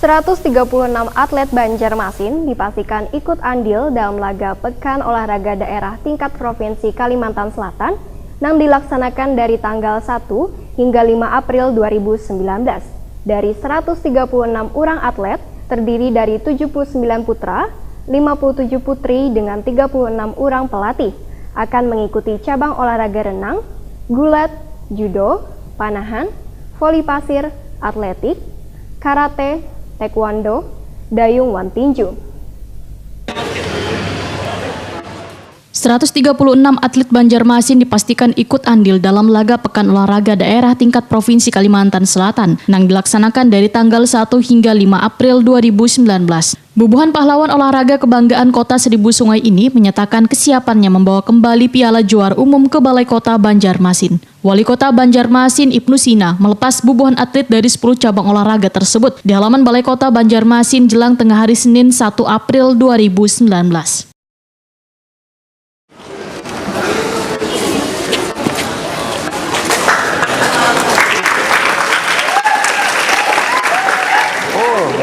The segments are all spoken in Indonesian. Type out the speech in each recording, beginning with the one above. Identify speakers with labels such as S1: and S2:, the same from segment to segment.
S1: 136 atlet Banjarmasin dipastikan ikut andil dalam laga Pekan Olahraga Daerah tingkat Provinsi Kalimantan Selatan yang dilaksanakan dari tanggal 1 hingga 5 April 2019. Dari 136 orang atlet terdiri dari 79 putra, 57 putri dengan 36 orang pelatih akan mengikuti cabang olahraga renang, gulat, judo, panahan, voli pasir, atletik, karate, taekwondo, dayung wan tinju.
S2: 136 atlet Banjarmasin dipastikan ikut andil dalam laga Pekan Olahraga Daerah tingkat Provinsi Kalimantan Selatan yang dilaksanakan dari tanggal 1 hingga 5 April 2019. Bubuhan pahlawan olahraga kebanggaan Kota Seribu Sungai ini menyatakan kesiapannya membawa kembali Piala Juara Umum ke Balai Kota Banjarmasin. Wali Kota Banjarmasin Ibnu Sina melepas bubuhan atlet dari 10 cabang olahraga tersebut di halaman Balai Kota Banjarmasin jelang tengah hari Senin 1 April 2019.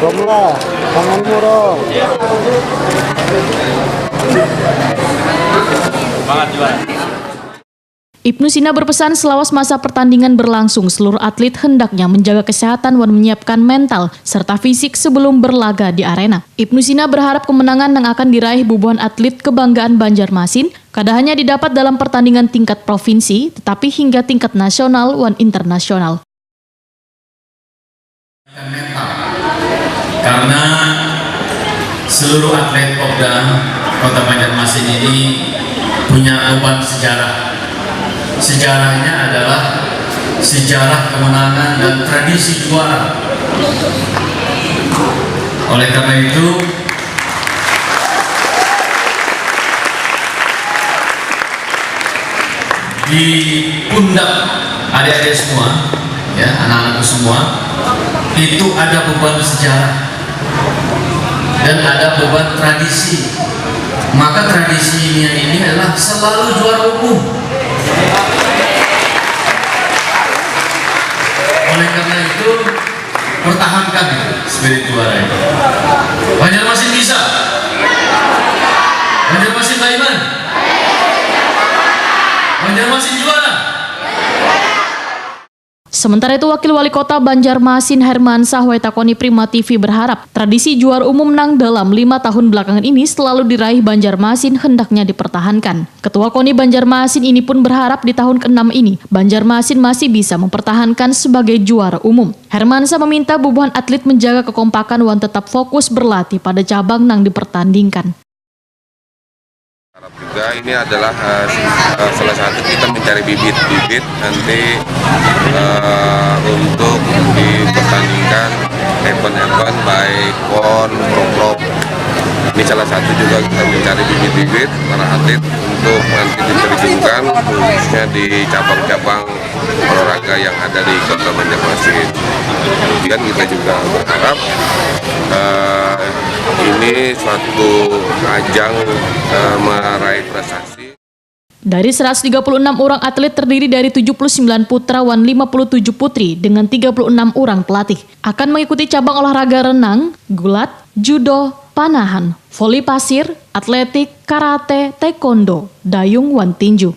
S3: Romlah, tangan murah.
S4: Semangat juara.
S2: Ibnu Sina berpesan selawas masa pertandingan berlangsung, seluruh atlet hendaknya menjaga kesehatan dan menyiapkan mental serta fisik sebelum berlaga di arena. Ibnu Sina berharap kemenangan yang akan diraih bubuhan atlet kebanggaan Banjarmasin kada hanya didapat dalam pertandingan tingkat provinsi, tetapi hingga tingkat nasional dan internasional.
S4: Karena seluruh atlet Popda Kota Banjarmasin ini punya beban sejarah. Sejarahnya adalah sejarah kemenangan dan tradisi juara. Oleh karena itu, di pundak adik-adik semua, ya anak-anakku semua, itu ada beban sejarah dan ada beban tradisi. Maka tradisinya ini adalah selalu juara umum. Oleh karena itu, pertahankan spirit juara itu. Banjarmasin bisa. Banjarmasin Baiman. Banjarmasin juara.
S2: Sementara itu, Wakil Wali Kota Banjarmasin Hermansyah Wetakoni Prima TV berharap tradisi juara umum nang dalam 5 tahun belakangan ini selalu diraih Banjarmasin hendaknya dipertahankan. Ketua KONI Banjarmasin ini pun berharap di tahun ke-6 ini Banjarmasin masih bisa mempertahankan sebagai juara umum. Hermansyah meminta bubuhan atlet menjaga kekompakan dan tetap fokus berlatih pada cabang nang dipertandingkan.
S5: Harap juga ini adalah salah satu kita mencari bibit-bibit nanti untuk dipertandingkan event-event baik PON, Pro. Ini salah satu juga kita mencari bibit-bibit para atlet untuk nanti diterjunkan khususnya di cabang-cabang olahraga yang ada di Kota Banjarmasin. Kemudian kita juga berharap ini suatu ajang meraih prestasi.
S2: Dari 136 orang atlet terdiri dari 79 putra dan 57 putri dengan 36 orang pelatih akan mengikuti cabang olahraga renang, gulat, judo, panahan, voli pasir, atletik, karate, taekwondo, dayung wan tinju.